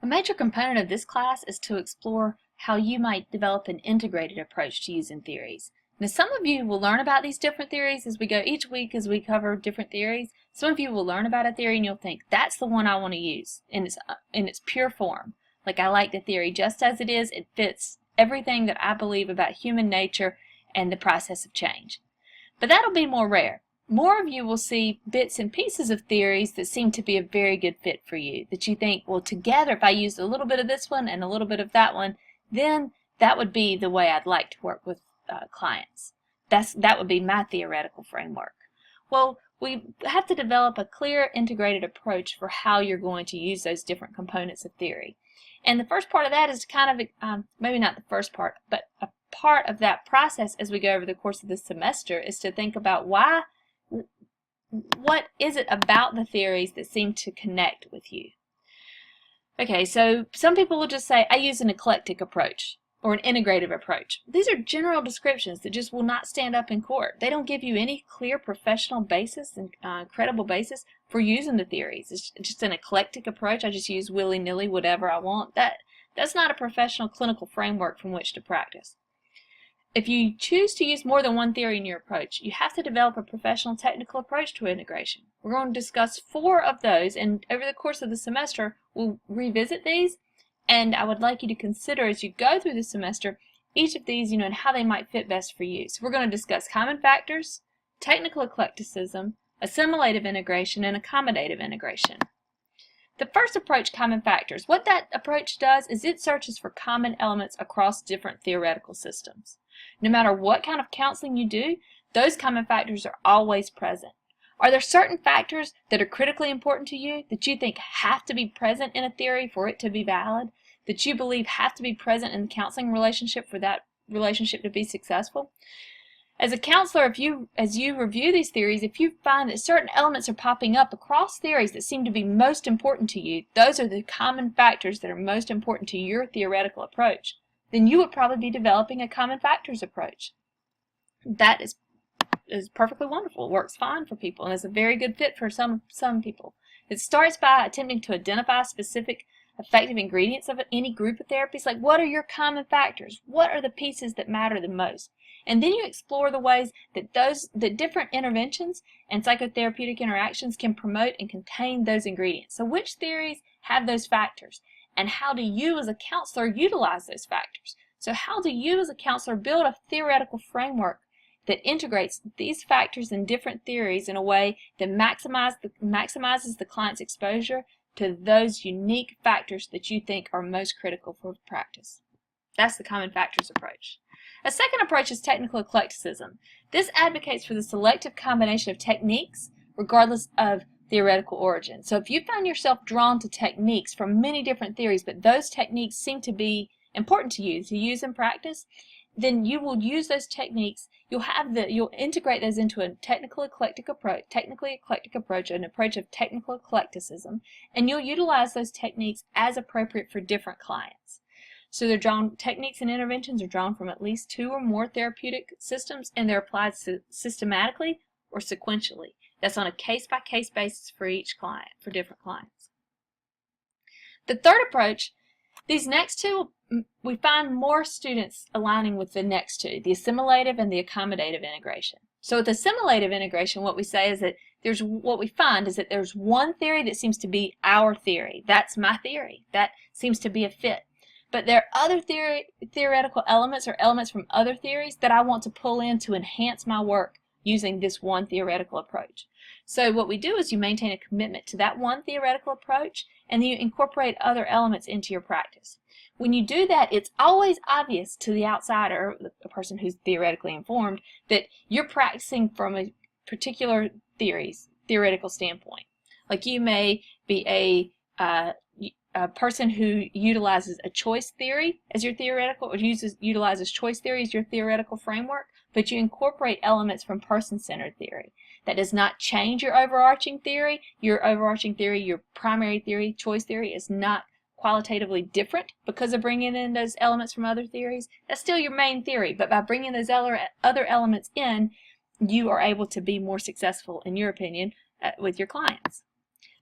A major component of this class is to explore how you might develop an integrated approach to using theories. Now, some of you will learn about these different theories as we go each week as we cover different theories. Some of you will learn about a theory and you'll think, that's the one I want to use in its pure form. Like, I like the theory just as it is. It fits everything that I believe about human nature and the process of change. But that'll be more rare. More of you will see bits and pieces of theories that seem to be a very good fit for you, that you think, well, together, if I used a little bit of this one and a little bit of that one, then that would be the way I'd like to work with clients. That would be my theoretical framework. Well, we have to develop a clear integrated approach for how you're going to use those different components of theory. And the first part of that is kind of, maybe not the first part, but a part of that process as we go over the course of this semester is to think about what is it about the theories that seem to connect with you. Okay, so some people will just say, I use an eclectic approach or an integrative approach. These are general descriptions that just will not stand up in court. They don't give you any clear professional basis and credible basis for using the theories. It's just an eclectic approach. I just use willy-nilly whatever I want. That's not a professional clinical framework from which to practice. If you choose to use more than one theory in your approach, you have to develop a professional technical approach to integration. We're going to discuss 4 of those, and over the course of the semester, we'll revisit these, and I would like you to consider as you go through the semester each of these, and how they might fit best for you. So we're going to discuss common factors, technical eclecticism, assimilative integration, and accommodative integration. The first approach, common factors, what that approach does is it searches for common elements across different theoretical systems. No matter what kind of counseling you do, those common factors are always present. Are there certain factors that are critically important to you that you think have to be present in a theory for it to be valid, that you believe have to be present in the counseling relationship for that relationship to be successful? As a counselor, as you review these theories, if you find that certain elements are popping up across theories that seem to be most important to you, those are the common factors that are most important to your theoretical approach, then you would probably be developing a common factors approach. That is perfectly wonderful. It works fine for people and is a very good fit for some people. It starts by attempting to identify specific effective ingredients of any group of therapies. Like, what are your common factors? What are the pieces that matter the most? And then you explore the ways that different interventions and psychotherapeutic interactions can promote and contain those ingredients. So which theories have those factors? And how do you as a counselor utilize those factors? So how do you as a counselor build a theoretical framework that integrates these factors in different theories in a way that maximizes the client's exposure to those unique factors that you think are most critical for practice? That's the common factors approach. A second approach is technical eclecticism. This advocates for the selective combination of techniques regardless of theoretical origin. So if you find yourself drawn to techniques from many different theories, but those techniques seem to be important to you to use in practice, then you will use those techniques. You'll integrate those into a technically eclectic approach, an approach of technical eclecticism, and you'll utilize those techniques as appropriate for different clients. So techniques and interventions are drawn from at least 2 or more therapeutic systems, and they're applied systematically or sequentially. That's on a case-by-case basis for each client, for different clients. The third approach, these next 2, we find more students aligning with the next 2, the assimilative and the accommodative integration. So with assimilative integration, what we say is that there's one theory that seems to be our theory. That's my theory. That seems to be a fit. But there are other theoretical elements or elements from other theories that I want to pull in to enhance my work using this one theoretical approach. So what we do is you maintain a commitment to that one theoretical approach, and then you incorporate other elements into your practice. When you do that, it's always obvious to the outsider, the person who's theoretically informed, that you're practicing from a particular theoretical standpoint. Like, you may be a person who utilizes a choice theory as your theoretical, or utilizes choice theory as your theoretical framework, but you incorporate elements from person-centered theory. That does not change your overarching theory. Your primary theory, choice theory, is not qualitatively different because of bringing in those elements from other theories. That's still your main theory, but by bringing those other elements in, you are able to be more successful, in your opinion, with your clients.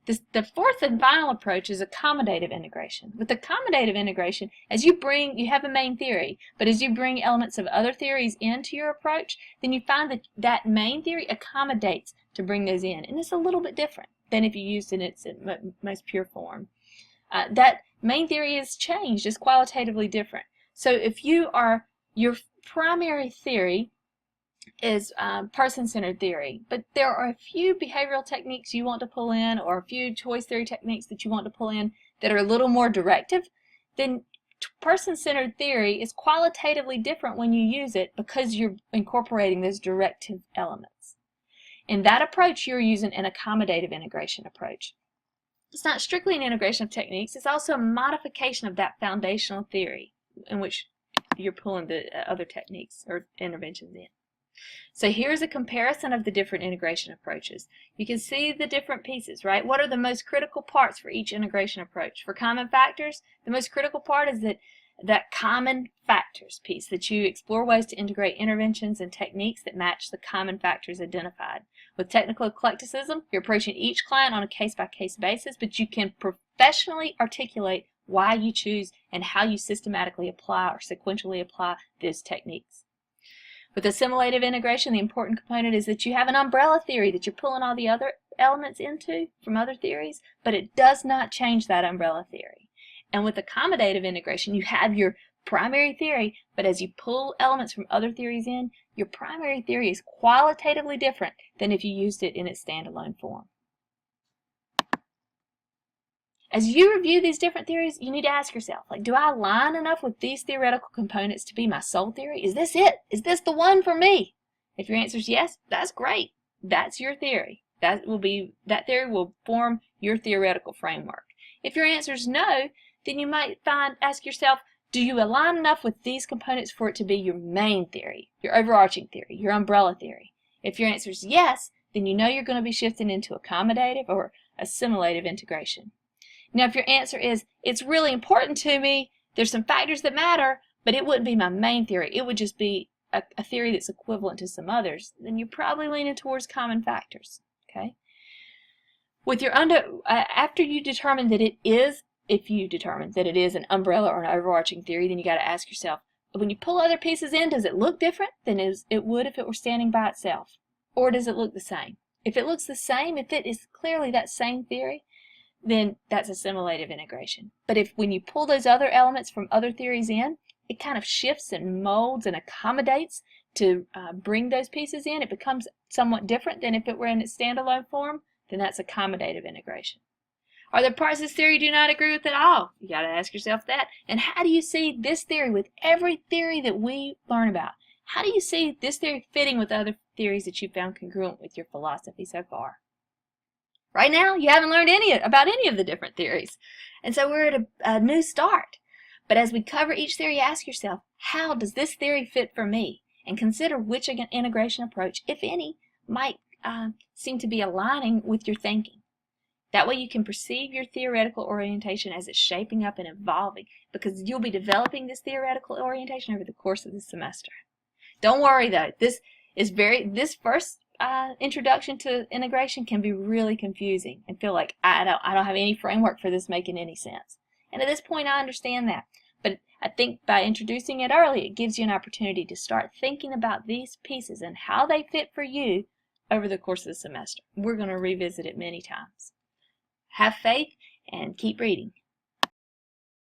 The fourth and final approach is accommodative integration. With accommodative integration, you have a main theory, but as you bring elements of other theories into your approach, then you find that that main theory accommodates to bring those in. And it's a little bit different than if you used it in its most pure form. That main theory is changed, is qualitatively different. So if your primary theory is person-centered theory, but there are a few behavioral techniques you want to pull in, or a few choice theory techniques that you want to pull in that are a little more directive, then person-centered theory is qualitatively different when you use it because you're incorporating those directive elements. In that approach, you're using an accommodative integration approach. It's not strictly an integration of techniques, it's also a modification of that foundational theory in which you're pulling the other techniques or interventions in. So here's a comparison of the different integration approaches. You can see the different pieces, right? What are the most critical parts for each integration approach? For common factors, the most critical part is that common factors piece, that you explore ways to integrate interventions and techniques that match the common factors identified. With technical eclecticism, you're approaching each client on a case-by-case basis, but you can professionally articulate why you choose and how you systematically apply or sequentially apply those techniques. With assimilative integration, the important component is that you have an umbrella theory that you're pulling all the other elements into from other theories, but it does not change that umbrella theory. And with accommodative integration, you have your primary theory, but as you pull elements from other theories in, your primary theory is qualitatively different than if you used it in its standalone form. As you review these different theories, you need to ask yourself, like, do I align enough with these theoretical components to be my sole theory? Is this it? Is this the one for me? If your answer is yes, that's great. That's your theory. That theory will form your theoretical framework. If your answer is no, then you might ask yourself, do you align enough with these components for it to be your main theory, your overarching theory, your umbrella theory? If your answer is yes, then you know you're going to be shifting into accommodative or assimilative integration. Now, if your answer is, it's really important to me, there's some factors that matter, but it wouldn't be my main theory, it would just be a theory that's equivalent to some others, then you're probably leaning towards common factors, okay? With your after you determine that it is, if you determine that it is an umbrella or an overarching theory, then you got to ask yourself, when you pull other pieces in, does it look different than it would if it were standing by itself? Or does it look the same? If it looks the same, if it is clearly that same theory, then that's assimilative integration. But if when you pull those other elements from other theories in, it kind of shifts and molds and accommodates to bring those pieces in, it becomes somewhat different than if it were in its standalone form, then that's accommodative integration. Are there parts of this theory you do not agree with at all? You got to ask yourself that. And how do you see this theory with every theory that we learn about? How do you see this theory fitting with other theories that you found congruent with your philosophy so far? Right now, you haven't learned about any of the different theories. And so we're at a new start. But as we cover each theory, ask yourself, how does this theory fit for me? And consider which integration approach, if any, might seem to be aligning with your thinking. That way you can perceive your theoretical orientation as it's shaping up and evolving, because you'll be developing this theoretical orientation over the course of the semester. Don't worry though, this first introduction to integration can be really confusing and feel like I don't have any framework for this making any sense. And at this point I understand that. But I think by introducing it early, it gives you an opportunity to start thinking about these pieces and how they fit for you over the course of the semester. We're going to revisit it many times. Have faith and keep reading.